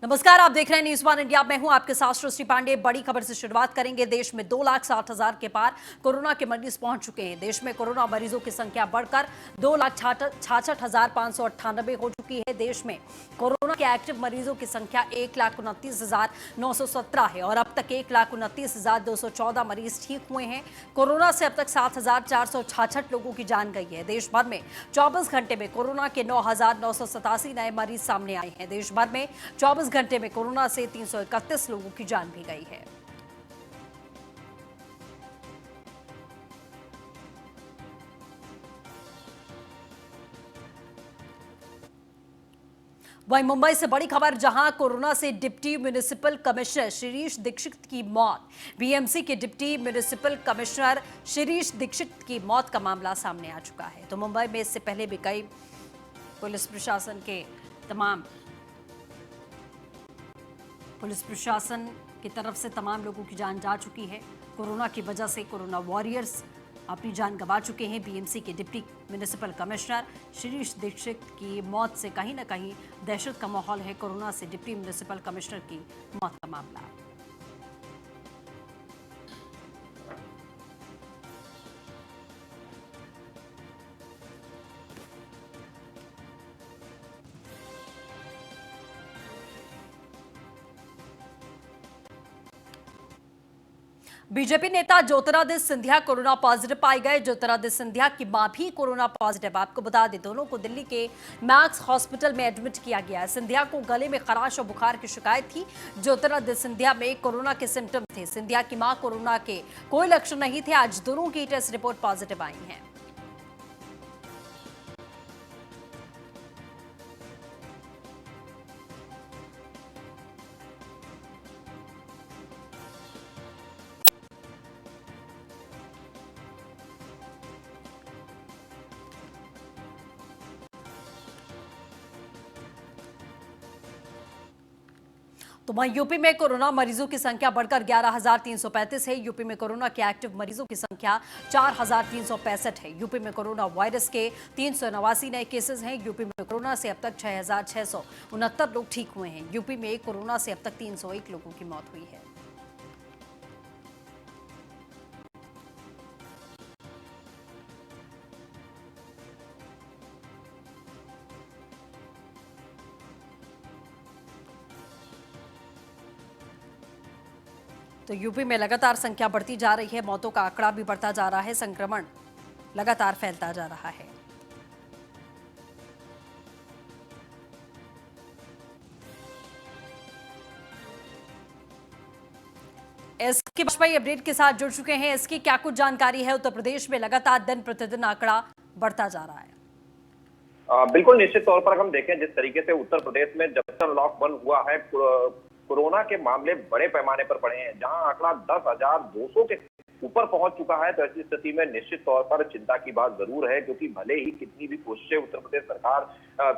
नमस्कार, आप देख रहे हैं न्यूज़ वन इंडिया। मैं हूं आपके साथ सृष्टि पांडे। बड़ी खबर से शुरुआत करेंगे। देश में 2,60,000 के पार कोरोना के मरीज पहुंच चुके हैं। देश में कोरोना मरीजों की संख्या बढ़कर 2,66,598 हो चुकी है। देश में कोरोना के एक्टिव मरीजों की संख्या 1,29,917 है और अब तक 1,29,214 मरीज ठीक हुए हैं। कोरोना से अब तक 7,466 लोगों की जान गई है। देश भर में 24 घंटे में कोरोना के 9,987 नए मरीज सामने आए हैं। देश भर में 24 घंटे में कोरोना से 331 लोगों की जान भी गई है। वहीं मुंबई से बड़ी खबर, जहां कोरोना से deputy municipal commissioner Shirish Dikshit की मौत। बीएमसी के deputy municipal commissioner Shirish Dikshit की मौत का मामला सामने आ चुका है। तो मुंबई में इससे पहले भी कई पुलिस प्रशासन की तरफ से तमाम लोगों की जान जा चुकी है। कोरोना की वजह से कोरोना वॉरियर्स अपनी जान गंवा चुके हैं। बीएमसी के deputy municipal commissioner Shirish Dikshit की मौत से कहीं ना कहीं दहशत का माहौल है। कोरोना से डिप्टी म्युनिसिपल कमिश्नर की मौत का मामला। बीजेपी नेता ज्योतिरादित्य सिंधिया कोरोना पॉजिटिव पाए गए। ज्योतिरादित्य सिंधिया की मां भी कोरोना पॉजिटिव। आपको बता दें, दोनों को दिल्ली के मैक्स हॉस्पिटल में एडमिट किया गया है। सिंधिया को गले में खराश और बुखार की शिकायत थी। ज्योतिरादित्य सिंधिया में कोरोना के सिम्टम थे। सिंधिया की मां कोरोना के कोई लक्षण नहीं थे। आज दोनों की टेस्ट रिपोर्ट पॉजिटिव आई है। तो वहीं यूपी में कोरोना मरीजों की संख्या बढ़कर 11,335 है। यूपी में कोरोना के एक्टिव मरीजों की संख्या 4,365 है। यूपी में कोरोना वायरस के 389 नए केसेस हैं। यूपी में कोरोना से अब तक 6,669 लोग ठीक हुए हैं। यूपी में कोरोना से अब तक 301 लोगों की मौत हुई है। तो यूपी में लगातार संख्या बढ़ती जा रही है। मौतों का आंकड़ा भी बढ़ता जा रहा है। संक्रमण लगातार फैलता जा रहा है। इसकी भाजपाई अपडेट के साथ जुड़ चुके हैं। इसकी क्या कुछ जानकारी है? उत्तर प्रदेश में लगातार दिन प्रतिदिन आंकड़ा बढ़ता जा रहा है। बिल्कुल, निश्चित तौर पर हम देखें जिस तरीके से उत्तर प्रदेश में जब से अनलॉक बंद हुआ है, कोरोना के मामले बड़े पैमाने पर बढ़े हैं, जहां आंकड़ा 10,200 के ऊपर पहुंच चुका है। तो ऐसी स्थिति में निश्चित तौर पर चिंता की बात जरूर है, क्योंकि भले ही कितनी भी कोशिशें उत्तर प्रदेश सरकार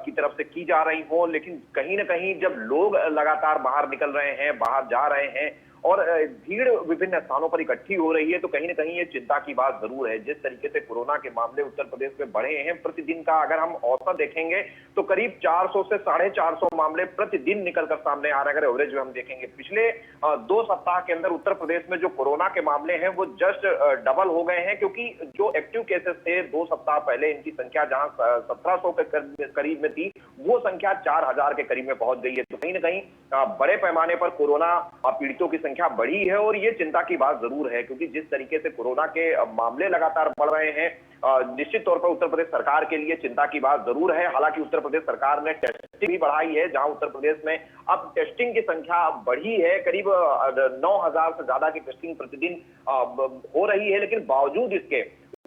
की तरफ से की जा रही हो, लेकिन कहीं ना कहीं जब लोग लगातार बाहर निकल रहे हैं, बाहर जा रहे हैं और भीड़ विभिन्न स्थानों पर इकट्ठी हो रही है, तो कहीं ना कहीं ये चिंता की बात जरूर है। जिस तरीके से कोरोना के मामले उत्तर प्रदेश में बढ़े हैं, प्रतिदिन का अगर हम औसत देखेंगे तो करीब 400 से 450 मामले प्रतिदिन निकलकर सामने आ रहे हैं। अगर एवरेज में हम देखेंगे पिछले 2 सप्ताह के अंदर उत्तर प्रदेश में जो कोरोना के मामले हैं वो जस्ट डबल हो गए हैं, क्योंकि जो एक्टिव केसेस थे 2 सप्ताह पहले, इनकी संख्या जहां 1700 के करीब में थी, वो संख्या 4,000 के करीब में पहुंच गई है। तो कहीं ना कहीं बड़े पैमाने पर कोरोना पीड़ितों की संख्या बढ़ी है और ये चिंता की बात जरूर है, क्योंकि जिस तरीके से कोरोना के मामले लगातार बढ़ रहे हैं, निश्चित तौर पर उत्तर प्रदेश सरकार के लिए चिंता की बात जरूर है। हालांकि उत्तर प्रदेश सरकार ने टेस्टिंग भी बढ़ाई है, जहां उत्तर प्रदेश में अब टेस्टिंग की संख्या बढ़ी है। करीब 9,000 से ज्यादा की टेस्टिंग प्रतिदिन हो रही है, लेकिन बावजूद इसके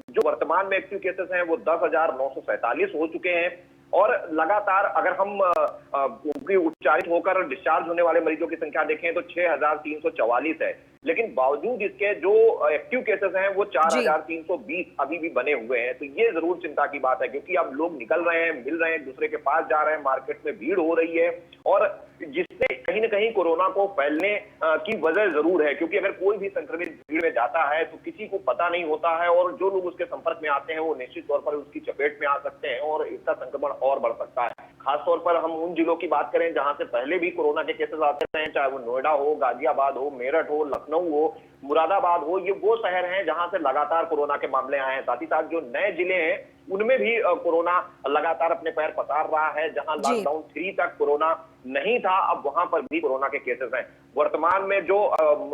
जो वर्तमान में एक्टिव केसेस हैं वो 10,947 हो चुके हैं। और लगातार अगर हम उनकी उपचारित होकर डिस्चार्ज होने वाले मरीजों की संख्या देखें तो 6,344 है, लेकिन बावजूद इसके जो एक्टिव केसेस हैं वो 4,320 अभी भी बने हुए हैं। तो ये जरूर चिंता की बात है, क्योंकि अब लोग निकल रहे हैं, मिल रहे हैं, एक दूसरे के पास जा रहे हैं, मार्केट में भीड़ हो रही है, और जिससे कहीं ना कहीं कोरोना को फैलने की वजह जरूर है। क्योंकि अगर कोई भी संक्रमित भीड़ में जाता है तो किसी को पता नहीं होता है, और जो लोग उसके संपर्क में आते हैं वो निश्चित तौर पर उसकी चपेट में आ सकते हैं और इसका संक्रमण और बढ़ सकता है। खासतौर पर हम उन जिलों की बात करें जहां से पहले भी कोरोना के केसेस आते रहे, चाहे वो नोएडा हो, गाजियाबाद हो, मेरठ हो, लखनऊ हो, मुरादाबाद हो, ये वो शहर हैं जहां से लगातार कोरोना के मामले आए हैं। साथ ही साथ जो नए जिले हैं उनमें भी कोरोना लगातार अपने पैर पसार रहा है। जहां जी। लॉकडाउन 3 तक कोरोना नहीं था, अब वहां पर भी कोरोना के केसेस हैं। वर्तमान में जो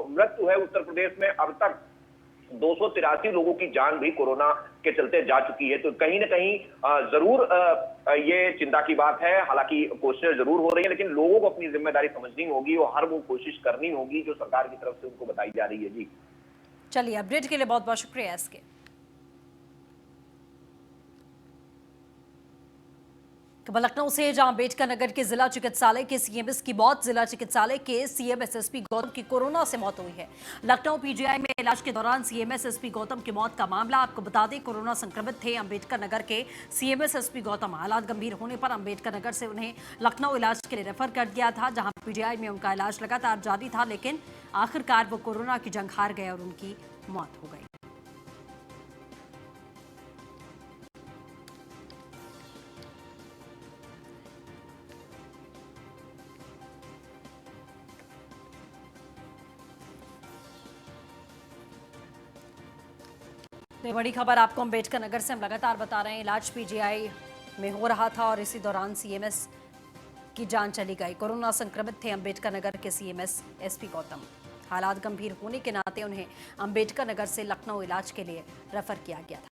मृत्यु है उत्तर प्रदेश में अब तक 283 लोगों की जान भी कोरोना के चलते जा चुकी है। तो कहीं ना कहीं जरूर ये चिंता की बात है। हालांकि कोशिशें जरूर हो रही है, लेकिन लोगों को अपनी जिम्मेदारी समझनी होगी और हर वो कोशिश करनी होगी जो सरकार की तरफ से उनको बताई जा रही है। जी चलिए, अपडेट के लिए बहुत बहुत शुक्रिया इसके। खबर लखनऊ से, जहां अम्बेडकर नगर के जिला चिकित्सालय के सीएमएस की मौत, जिला चिकित्सालय के सीएमएस एसपी गौतम की कोरोना से मौत हुई है। लखनऊ पीजीआई में इलाज के दौरान सीएमएस एसपी गौतम की मौत का मामला। आपको बता दें, कोरोना संक्रमित थे अम्बेडकर नगर के सीएमएस एसपी गौतम। हालात गंभीर होने पर अम्बेडकर नगर से उन्हें लखनऊ इलाज के लिए रेफर कर दिया था, जहां पीजीआई में उनका इलाज लगातार जारी था, लेकिन आखिरकार वो कोरोना की जंग हार गए और उनकी मौत हो गई। तो बड़ी खबर आपको अम्बेडकर नगर से हम लगातार बता रहे हैं। इलाज पीजीआई में हो रहा था और इसी दौरान सीएमएस की जान चली गई। कोरोना संक्रमित थे अम्बेडकर नगर के सीएमएस एसपी गौतम। हालात गंभीर होने के नाते उन्हें अम्बेडकर नगर से लखनऊ इलाज के लिए रेफर किया गया था।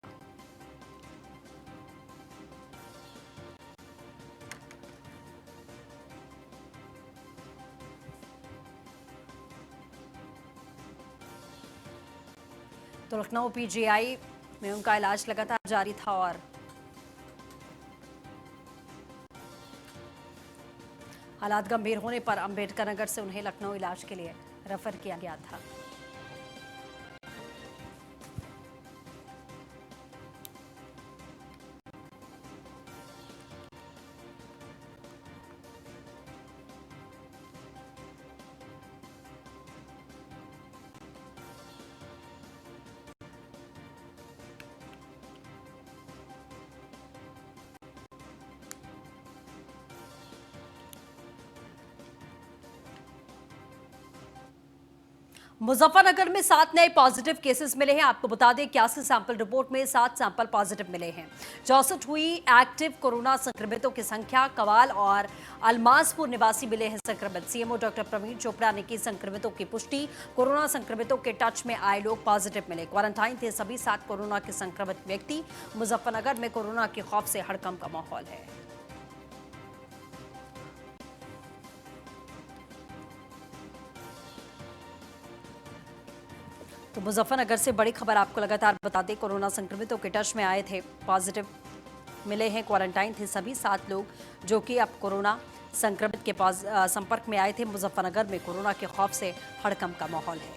तो लखनऊ पीजीआई में उनका इलाज लगातार जारी था और हालात गंभीर होने पर अम्बेडकर नगर से उन्हें लखनऊ इलाज के लिए रेफर किया गया था। मुजफ्फरनगर में 7 नए पॉजिटिव केसेस मिले हैं। आपको बता दें, 81 सैंपल रिपोर्ट में 7 सैंपल पॉजिटिव मिले हैं। 64 हुई एक्टिव कोरोना संक्रमितों की संख्या। कवाल और अलमासपुर निवासी मिले हैं संक्रमित। सीएमओ डॉक्टर प्रवीण चोपड़ा ने की संक्रमितों की पुष्टि। कोरोना संक्रमितों के टच में आए लोग पॉजिटिव मिले। क्वारंटाइन थे सभी 7 कोरोना के संक्रमित व्यक्ति। मुजफ्फरनगर में कोरोना के खौफ से हड़कंप का माहौल है। तो मुजफ्फरनगर से बड़ी खबर आपको लगातार बता दें, कोरोना संक्रमितों के टच में आए थे, पॉजिटिव मिले हैं। क्वारंटाइन थे सभी 7 लोग जो कि अब कोरोना संक्रमित के संपर्क में आए थे। मुजफ्फरनगर में कोरोना के खौफ से हड़कंप का माहौल है।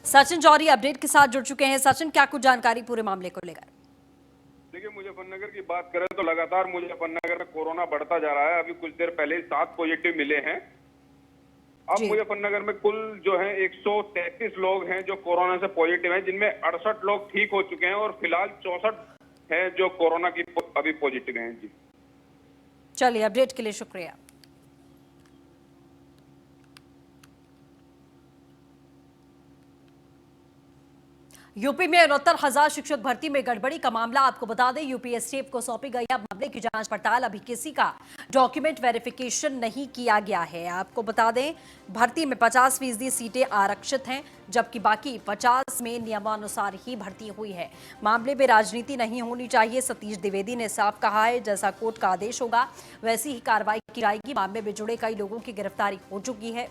सचिन जौहरी अपडेट के साथ जुड़ चुके हैं। सचिन, क्या कुछ जानकारी पूरे मामले को लेकर? देखिए, मुजफ्फरनगर की बात करें तो लगातार मुजफ्फरनगर में कोरोना बढ़ता जा रहा है। अभी कुछ देर पहले ही 7 पॉजिटिव मिले हैं। अब मुजफ्फरनगर में कुल जो है 133 लोग हैं जो कोरोना से पॉजिटिव हैं, जिनमें 68 लोग ठीक हो चुके हैं और फिलहाल 64 हैं जो कोरोना की अभी पॉजिटिव हैं। जी चलिए, अपडेट के लिए शुक्रिया। यूपी में 69,000 शिक्षक भर्ती में गड़बड़ी का मामला। आपको बता दें, यूपीएससी को सौंपी गई अब मामले की जांच पड़ताल। अभी किसी का डॉक्यूमेंट वेरिफिकेशन नहीं किया गया है। आपको बता दें, भर्ती में 50% सीटें आरक्षित हैं, जबकि बाकी 50 में नियमानुसार ही भर्ती हुई है। मामले में राजनीति नहीं होनी चाहिए, सतीश द्विवेदी ने साफ कहा है। जैसा कोर्ट का आदेश होगा वैसी ही कार्रवाई की जाएगी। मामले में जुड़े कई लोगों की गिरफ्तारी हो चुकी है।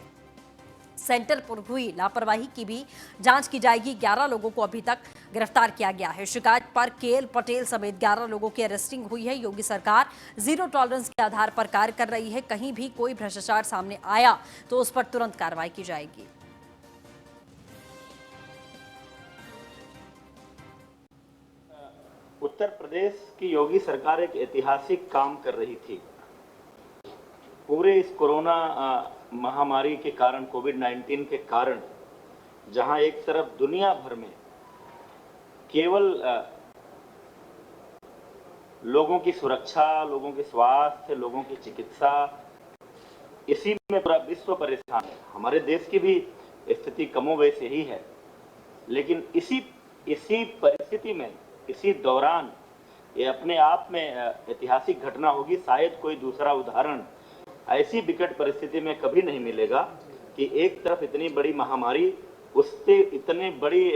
सेंटर पर हुई लापरवाही की भी जांच की जाएगी। 11 लोगों को अभी तक गिरफ्तार किया गया है। शिकायत पर केएल पटेल समेत 11 लोगों की अरेस्टिंग हुई है। योगी सरकार जीरो टॉलरेंस के आधार पर कार्य कर रही है। कहीं भी कोई भ्रष्टाचार सामने आया तो उस पर तुरंत कार्रवाई की जाएगी। उत्तर प्रदेश की योगी सरकार एक ऐतिहासिक काम कर रही थी। पूरे इस कोरोना महामारी के कारण, कोविड-19 के कारण, जहां एक तरफ दुनिया भर में केवल लोगों की सुरक्षा, लोगों के स्वास्थ्य, लोगों की चिकित्सा, इसी में पूरा विश्व परेशान है। हमारे देश की भी स्थिति कमोबेश यही है, लेकिन इसी परिस्थिति में, इसी दौरान ये अपने आप में ऐतिहासिक घटना होगी। शायद कोई दूसरा उदाहरण ऐसी विकट परिस्थिति में कभी नहीं मिलेगा कि एक तरफ इतनी बड़ी महामारी, उससे इतने बड़ी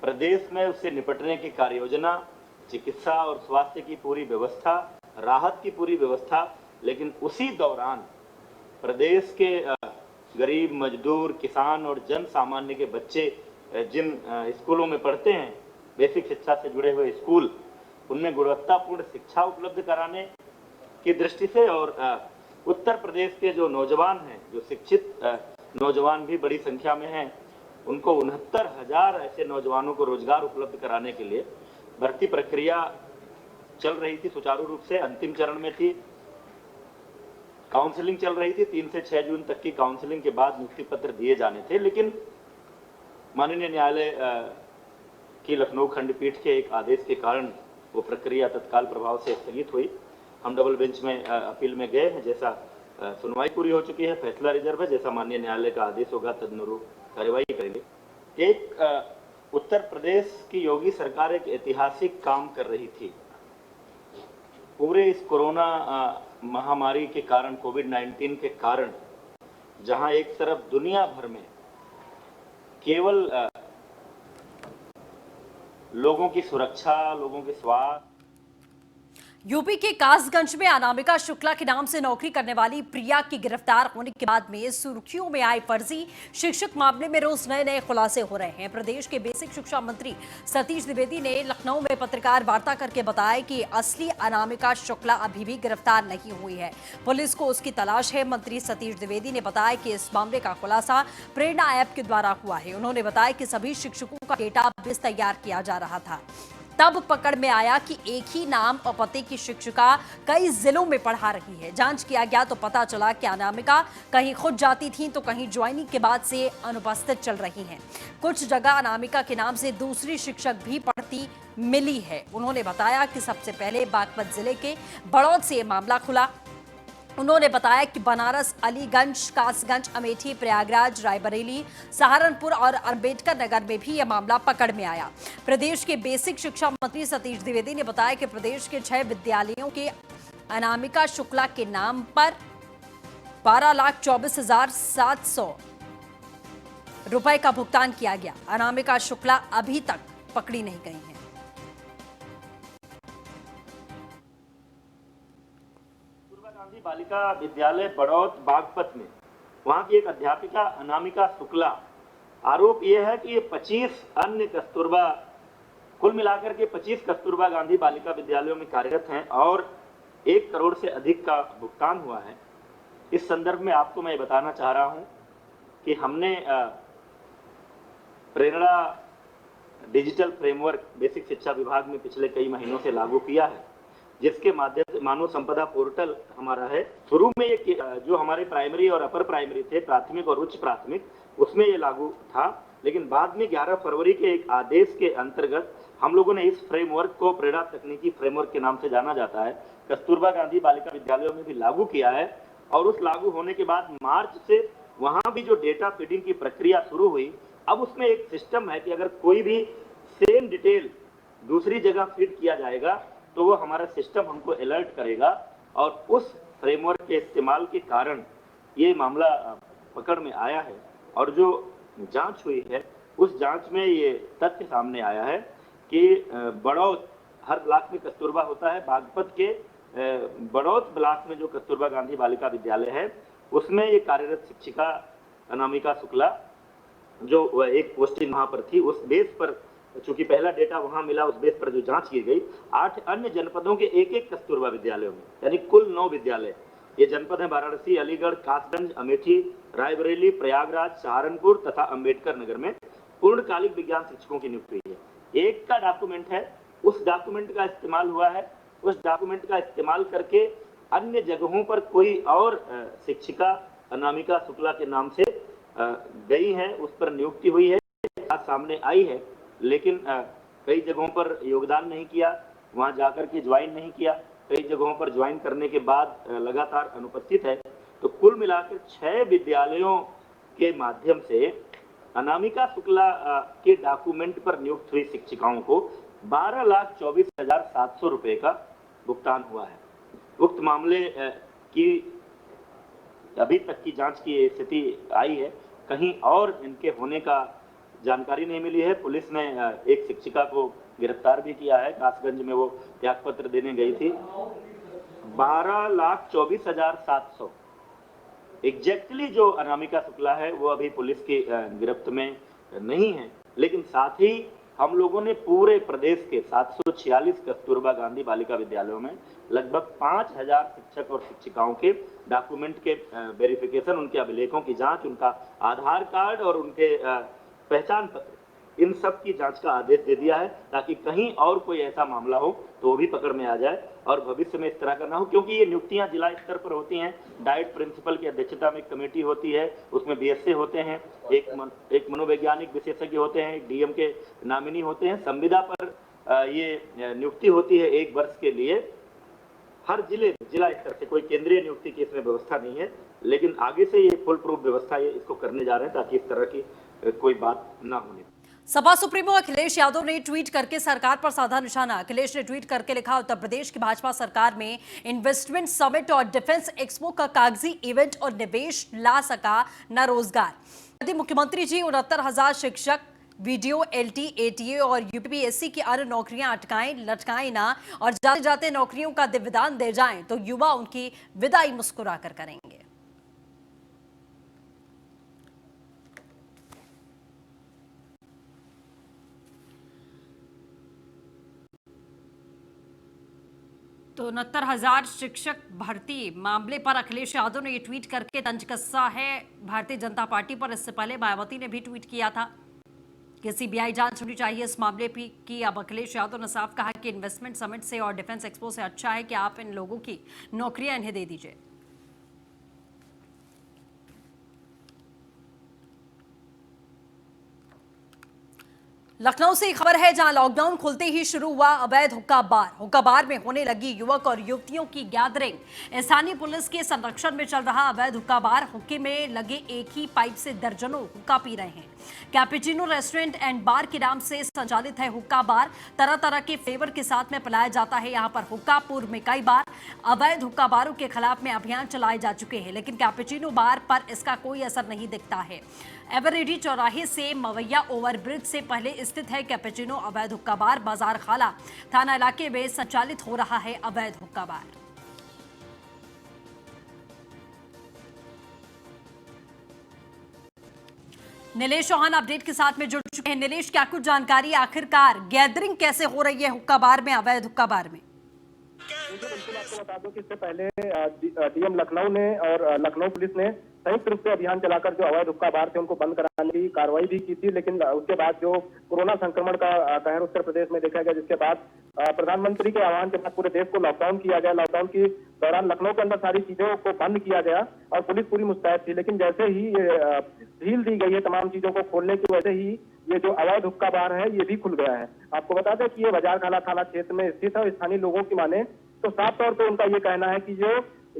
प्रदेश में उससे निपटने की कार्ययोजना, चिकित्सा और स्वास्थ्य की पूरी व्यवस्था, राहत की पूरी व्यवस्था, लेकिन उसी दौरान प्रदेश के गरीब, मजदूर, किसान और जन सामान्य के बच्चे जिन स्कूलों में पढ़ते हैं, बेसिक शिक्षा से जुड़े हुए स्कूल, उनमें गुणवत्तापूर्ण शिक्षा उपलब्ध कराने की दृष्टि से, और उत्तर प्रदेश के जो नौजवान हैं, जो शिक्षित नौजवान भी बड़ी संख्या में हैं, उनको 69,000 ऐसे नौजवानों को रोजगार उपलब्ध कराने के लिए भर्ती प्रक्रिया चल रही थी, सुचारू रूप से अंतिम चरण में थी। काउंसलिंग चल रही थी, 3 से 6 जून तक की काउंसलिंग के बाद नियुक्ति पत्र दिए जाने थे, लेकिन माननीय न्यायालय की लखनऊ खंडपीठ के एक आदेश के कारण वो प्रक्रिया तत्काल प्रभाव से स्थगित हुई। हम डबल बेंच में अपील में गए हैं, जैसा सुनवाई पूरी हो चुकी है, फैसला रिजर्व है, जैसा माननीय न्यायालय का आदेश होगा तदनुरूप कार्यवाही करेंगे। एक उत्तर प्रदेश की योगी सरकार एक ऐतिहासिक काम कर रही थी। पूरे इस कोरोना महामारी के कारण, कोविड-19 के कारण, जहां एक तरफ दुनिया भर में केवल लोगों की सुरक्षा, लोगों के स्वास्थ्य। यूपी के कासगंज में अनामिका शुक्ला के नाम से नौकरी करने वाली प्रिया की गिरफ्तार होने के बाद में सुर्खियों में आए फर्जी शिक्षक मामले में रोज नए नए खुलासे हो रहे हैं। प्रदेश के बेसिक शिक्षा मंत्री सतीश द्विवेदी ने लखनऊ में पत्रकार वार्ता करके बताया कि असली अनामिका शुक्ला अभी भी गिरफ्तार नहीं हुई है, पुलिस को उसकी तलाश है। मंत्री सतीश द्विवेदी ने बताया कि इस मामले का खुलासा प्रेरणा ऐप के द्वारा हुआ है। उन्होंने बताया कि सभी शिक्षकों का डेटाबेस तैयार किया जा रहा था, तब पकड़ में आया कि एक ही नाम और पते की शिक्षिका कई जिलों में पढ़ा रही है। जांच किया गया तो पता चला कि अनामिका कहीं खुद जाती थी तो कहीं ज्वाइनिंग के बाद से अनुपस्थित चल रही हैं। कुछ जगह अनामिका के नाम से दूसरी शिक्षक भी पढ़ती मिली है। उन्होंने बताया कि सबसे पहले बागपत जिले के बड़ौद से मामला खुला। उन्होंने बताया कि बनारस, अलीगंज, कासगंज, अमेठी, प्रयागराज, रायबरेली, सहारनपुर और अंबेडकर नगर में भी यह मामला पकड़ में आया। प्रदेश के बेसिक शिक्षा मंत्री सतीश द्विवेदी ने बताया कि प्रदेश के 6 विद्यालयों के अनामिका शुक्ला के नाम पर 12,24,700 रुपए का भुगतान किया गया। अनामिका शुक्ला अभी तक पकड़ी नहीं गई है। गांधी बालिका विद्यालय बड़ौद बागपत में वहां की एक अध्यापिका अनामिका शुक्ला, आरोप यह है कि ये 25 अन्य कस्तूरबा, कुल मिलाकर के 25 कस्तूरबा गांधी बालिका विद्यालयों में कार्यरत हैं और 1 करोड़ से अधिक का भुगतान हुआ है। इस संदर्भ में आपको मैं बताना चाह रहा हूं कि हमने प्रेरणा डिजिटल फ्रेमवर्क बेसिक शिक्षा विभाग में पिछले कई महीनों से लागू किया है, जिसके माध्यम से मानव संपदा पोर्टल हमारा है। शुरू में ये जो हमारे प्राइमरी और अपर प्राइमरी थे, प्राथमिक और उच्च प्राथमिक, उसमें ये लागू था, लेकिन बाद में 11 फरवरी के एक आदेश के अंतर्गत हम लोगों ने इस फ्रेमवर्क को प्रेरणा तकनीकी फ्रेमवर्क के नाम से जाना जाता है, कस्तूरबा गांधी बालिका विद्यालयों में भी लागू किया है। और उस लागू होने के बाद मार्च से वहां भी जो डेटा फीडिंग की प्रक्रिया शुरू हुई, अब उसमें एक सिस्टम है कि अगर कोई भी सेम डिटेल दूसरी जगह फीड किया जाएगा तो वो हमारा सिस्टम हमको अलर्ट करेगा। और उस फ्रेमवर्क के इस्तेमाल के कारण ये मामला पकड़ में आया है। और जो जांच हुई है उस जांच में ये तथ्य सामने आया है कि बड़ौद, हर ब्लॉक में कस्तूरबा होता है, बागपत के बड़ौद ब्लॉक में जो कस्तूरबा गांधी बालिका विद्यालय है उसमें ये कार्यरत शिक्षिका अनामिका शुक्ला, जो एक पोस्टिंग वहां पर थी, उस बेस पर चूंकि पहला डेटा वहां मिला, उस बेस पर जो जांच की गई, 8 अन्य जनपदों के एक कस्तूरबा विद्यालयों में, यानी कुल 9 विद्यालय। ये जनपद है वाराणसी, अलीगढ़, कासगंज, अमेठी, रायबरेली, प्रयागराज, सहारनपुर तथा अंबेडकर नगर में पूर्णकालिक विज्ञान शिक्षकों की नियुक्ति हुई है। एक का डॉक्यूमेंट है, उस डॉक्यूमेंट का इस्तेमाल हुआ है, उस डॉक्यूमेंट का इस्तेमाल करके अन्य जगहों पर कोई और शिक्षिका अनामिका शुक्ला के नाम से गई है, उस पर नियुक्ति हुई है, सामने आई है। लेकिन कई जगहों पर योगदान नहीं किया, वहां जाकर के ज्वाइन नहीं किया, कई जगहों पर ज्वाइन करने के बाद लगातार अनुपस्थित है। तो कुल मिलाकर 6 विद्यालयों के माध्यम से अनामिका शुक्ला के डॉक्यूमेंट पर नियुक्त हुई शिक्षिकाओं को 12,24,700 रुपए का भुगतान हुआ है। उक्त मामले की अभी तक की जांच की स्थिति आई है, कहीं और इनके होने का जानकारी नहीं मिली है। पुलिस ने एक शिक्षिका को गिरफ्तार भी किया है, कासगंज में वो त्यागपत्र देने गई थी। 12,24,700 एग्जैक्टली जो अनामिका शुक्ला है वो अभी पुलिस की गिरफ्त में नहीं है, लेकिन साथ ही हम लोगों ने पूरे प्रदेश के 746 कस्तूरबा गांधी बालिका विद्यालयों में लगभग 5,000 शिक्षक और शिक्षिकाओं के डॉक्यूमेंट के वेरिफिकेशन, उनके अभिलेखों की जांच, उनका आधार कार्ड और उनके पहचान पत्र, इन सब की जांच का आदेश दे दिया है, ताकि कहीं और कोई ऐसा मामला हो तो वो भी पकड़ में आ जाए और भविष्य में इस तरह का ना हो। क्योंकि ये नियुक्तियां जिला स्तर पर होती हैं, डाइट प्रिंसिपल की अध्यक्षता में एक कमेटी होती है, उसमें बीएसए होते हैं, एक मनोवैज्ञानिक विशेषज्ञ होते हैं, एक डीएम के नामिनी होते हैं। संविदा पर ये नियुक्ति होती है 1 वर्ष के लिए। हर जिला स्तर से कोई केंद्रीय नियुक्ति की इसमें व्यवस्था नहीं है, लेकिन आगे से ये फुल प्रूफ व्यवस्था ये इसको करने जा रहे हैं ताकि इस तरह की कोई बात ना होने। सपा सुप्रीमो अखिलेश यादव ने ट्वीट करके सरकार पर साधा निशाना। अखिलेश ने ट्वीट करके लिखा, उत्तर प्रदेश की भाजपा सरकार में इन्वेस्टमेंट समिट और डिफेंस एक्सपो का कागजी इवेंट और निवेश ला सका न रोजगार। यदि मुख्यमंत्री जी 69,000 शिक्षक, वीडियो, एलटी, एटीए और यूपीएससी की अन्य नौकरियां लटकाएं ना और जाते जाते नौकरियों का दिव्यदान दे जाएं तो युवा उनकी विदाई मुस्कुरा कर करेंगे। तो 69,000 शिक्षक भर्ती मामले पर अखिलेश यादव ने ये ट्वीट करके तंज कसा है भारतीय जनता पार्टी पर। इससे पहले मायावती ने भी ट्वीट किया था कि सीबीआई जांच होनी चाहिए इस मामले की। अब अखिलेश यादव ने साफ कहा कि इन्वेस्टमेंट समिट से और डिफेंस एक्सपो से अच्छा है कि आप इन लोगों की नौकरियां इन्हें दे दीजिए। लखनऊ से खबर है, जहां लॉकडाउन खुलते ही शुरू हुआ अवैध हुक्का बार। हुक्का बार में होने लगी युवक और युवतियों की गैदरिंग। स्थानीय पुलिस के संरक्षण में चल रहा अवैध हुक्का बार। हुक्के में लगे एक ही पाइप से दर्जनों हुक्का पी रहे हैं। कैपेचिनो रेस्टोरेंट एंड बार के नाम से संचालित है हुक्का बार। तरह तरह के फ्लेवर के साथ में पिलाया जाता है यहाँ पर हुक्का। पूर्व में कई बार अवैध हुक्का बारों के खिलाफ में अभियान चलाए जा चुके हैं, लेकिन कैपेचिनो बार पर इसका कोई असर नहीं दिखता है। एवरेडी चौराहे से मवैया ओवरब्रिज से पहले स्थित है कैपेचिनो अवैध हुक्का बार। बाजार खाला थाना इलाके में संचालित हो रहा है अवैध हुक्का बार। नीलेश चौहान अपडेट के साथ में जुड़ चुके हैं। नीलेश, क्या कुछ जानकारी, आखिरकार गैदरिंग कैसे हो रही है हुक्का बार में, अवैध हुक्का बार में? बिल्कुल आपको बता दूं कि इससे पहले डीएम लखनऊ ने और लखनऊ पुलिस ने संयुक्त रूप से अभियान चलाकर जो अवैध हुक्का बार थे उनको बंद कराने की कार्रवाई भी की थी, लेकिन उसके बाद जो कोरोना संक्रमण का कहर उत्तर प्रदेश में देखा गया, जिसके बाद प्रधानमंत्री के आह्वान के बाद पूरे देश को लॉकडाउन किया गया। लॉकडाउन के दौरान लखनऊ के अंदर सारी चीजों को बंद किया गया और पुलिस पूरी मुस्तैद थी, लेकिन जैसे ही ढील दी गई है तमाम चीजों को खोलने की, वैसे ही ये जो अवैध हुक्का बार है ये भी खुल गया है। आपको बता दें कि ये बाजार खाला थाना क्षेत्र में स्थित है। स्थानीय लोगों की माने तो साफ तौर पर उनका ये कहना है कि जो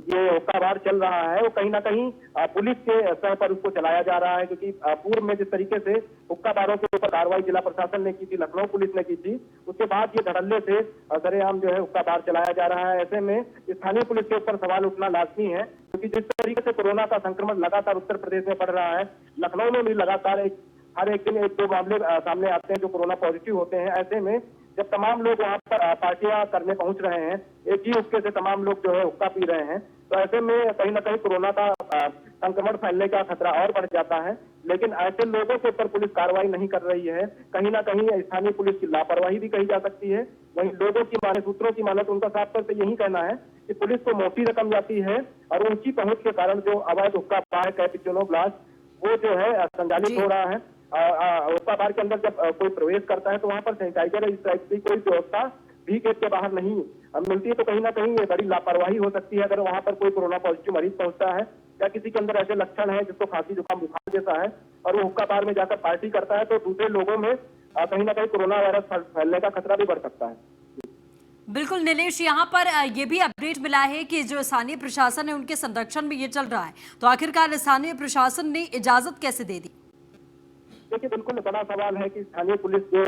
ये हुक्का बार चल रहा है वो कहीं ना कहीं पुलिस के स्तर पर उसको चलाया जा रहा है, क्योंकि पूर्व में जिस तरीके से हुक्का बारों के ऊपर कार्रवाई जिला प्रशासन ने की थी, लखनऊ पुलिस ने की थी, उसके बाद ये धड़ल्ले से सरेआम जो है हुक्का बार चलाया जा रहा है। ऐसे में स्थानीय पुलिस के ऊपर सवाल उठना लाजमी है, क्योंकि जिस तरीके से कोरोना का संक्रमण लगातार उत्तर प्रदेश में बढ़ रहा है, लखनऊ में भी लगातार हर एक दिन 1-2 मामले सामने आते हैं जो कोरोना पॉजिटिव होते हैं। ऐसे में जब तमाम लोग वहां पर पार्टियां करने पहुंच रहे हैं, एक ही हुक्के से तमाम लोग जो है हुक्का पी रहे हैं, तो ऐसे में कहीं ना कहीं कोरोना का संक्रमण फैलने का खतरा और बढ़ जाता है। लेकिन ऐसे लोगों के ऊपर पुलिस कार्रवाई नहीं कर रही है, कहीं ना कहीं स्थानीय पुलिस की लापरवाही भी कही जा सकती है। वहीं लोगों की माने, सूत्रों की माने तो उनका साफ तौर पर यही कहना है कि पुलिस को मोटी रकम जाती है और ऊंची पहुंच के कारण जो अवैध हुक्का बार कैपेचिनो ब्लास्ट वो जो है संचालित हो रहा है। हुक्का बार के अंदर जब कोई प्रवेश करता है तो वहां पर सैनिटाइजर इस टाइप की कोई व्यवस्था भी गेट के बाहर नहीं मिलती है, तो कहीं ना कहीं ये बड़ी लापरवाही हो सकती है अगर वहां पर कोई कोरोना पॉजिटिव मरीज पहुंचता है या किसी के अंदर ऐसे लक्षण है जिसको खांसी जुकाम बुखार जैसा है और वो हुक्का बार में जाकर पार्टी करता है, तो दूसरे लोगों में कहीं ना कहीं कोरोना वायरस फैलने का खतरा भी बढ़ सकता है। बिल्कुल नीलेश, यहाँ पर ये भी अपडेट मिला है कि जो स्थानीय प्रशासन है उनके संरक्षण में ये चल रहा है, तो आखिरकार स्थानीय प्रशासन ने इजाजत कैसे दे दी? देखिए, बिल्कुल बड़ा सवाल है कि स्थानीय पुलिस जो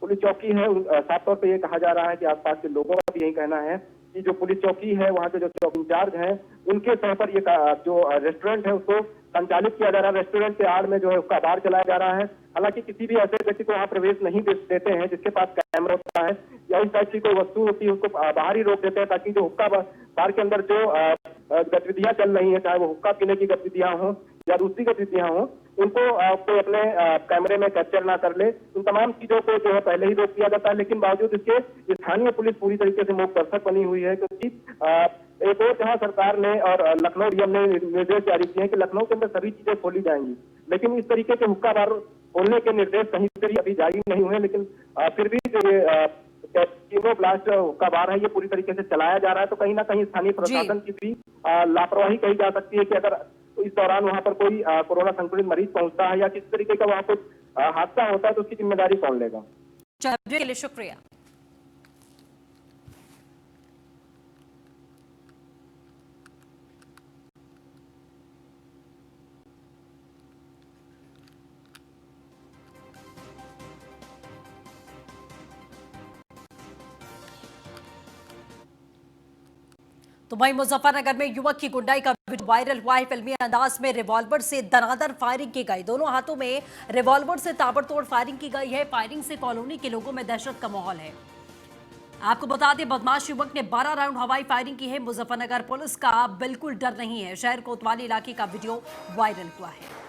पुलिस चौकी है, साफ तौर पे ये कहा जा रहा है कि आसपास के लोगों का भी यही कहना है कि जो पुलिस चौकी है, वहाँ के जो चौकी इंचार्ज हैं, उनके तौर पर ये जो रेस्टोरेंट है उसको संचालित किया जा रहा है। रेस्टोरेंट के आड़ में जो है उसका बार चलाया जा रहा है। हालांकि किसी भी ऐसे व्यक्ति को वहाँ प्रवेश नहीं देते हैं जिसके पास कैमरा होता है या इस टाइप की कोई वस्तु होती है, उसको बाहर ही रोक देते हैं, ताकि जो हुक्का बार के अंदर जो गतिविधियां चल रही है, चाहे वो हुक्का पीने की गतिविधियां हों या दूसरी गतिविधियां हों, उनको कोई अपने कैमरे में कैप्चर ना कर ले। उन तमाम चीजों को जो है पहले ही रोक दिया जाता है। लेकिन बावजूद इसके स्थानीय पुलिस पूरी तरीके से मूक दर्शक बनी हुई है, क्योंकि एक और जहां सरकार ने और लखनऊ डीएम ने निर्देश जारी किए हैं कि लखनऊ के अंदर सभी चीजें खोली जाएंगी, लेकिन इस तरीके के हुक्का बार खोलने के निर्देश कहीं से भी अभी जारी नहीं हुए। लेकिन फिर भी जो ये तीनों ब्लास्ट हुक्का बार है, ये पूरी तरीके से चलाया जा रहा है। तो कहीं ना कहीं स्थानीय प्रशासन की भी लापरवाही कही जा सकती है कि अगर इस दौरान वहां पर कोई कोरोना संक्रमित मरीज पहुंचता है या किस तरीके का वहां कुछ हादसा होता है, तो उसकी जिम्मेदारी कौन लेगा? चलिए, के लिए शुक्रिया। तो वहीं मुजफ्फरनगर में युवक की गुंडाई का वीडियो वायरल हुआ है। फिल्मी अंदाज में रिवॉल्वर से दनादन फायरिंग की गई, दोनों हाथों में रिवॉल्वर से ताबड़तोड़ फायरिंग की गई है। फायरिंग से कॉलोनी के लोगों में दहशत का माहौल है। आपको बता दें, बदमाश युवक ने 12 राउंड हवाई फायरिंग की है। मुजफ्फरनगर पुलिस का बिल्कुल डर नहीं है। शहर कोतवाली इलाके का वीडियो वायरल हुआ है।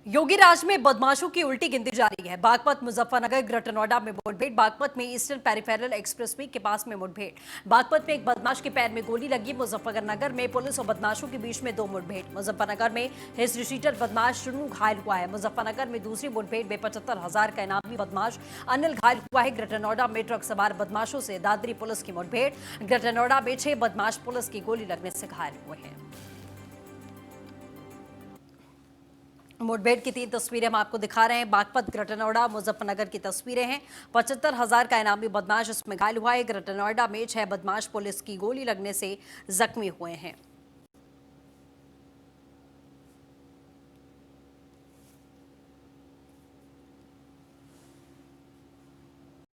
योगीराज में बदमाशों की उल्टी गिनती जारी है। बागपत, मुजफ्फरनगर, ग्रेटर नोएडा में मुठभेड़। बागपत में ईस्टर्न पेरिफेरल एक्सप्रेसवे के पास में मुठभेड़। बागपत में एक बदमाश के पैर में गोली लगी। मुजफ्फरनगर में पुलिस और बदमाशों के बीच में 2 मुठभेड़। मुजफ्फरनगर में हिस्ट्री शीटर बदमाश चुन्नू घायल हुआ है। मुजफ्फरनगर में दूसरी मुठभेड़ में 75,000 का इनामी बदमाश अनिल घायल हुआ है। ग्रेटर नोएडा में ट्रक सवार बदमाशों से दादरी पुलिस की मुठभेड़। ग्रेटर नोएडा में 6 बदमाश पुलिस की गोली लगने से घायल हुए हैं। मुठभेड़ की 3 तस्वीरें हम आपको दिखा रहे हैं। बागपत, ग्रेटर नोएडा, मुजफ्फरनगर की तस्वीरें हैं। 75,000 का इनामी बदमाश इसमें घायल हुआ है। ग्रेटर नोएडा में 6 बदमाश पुलिस की गोली लगने से जख्मी हुए हैं।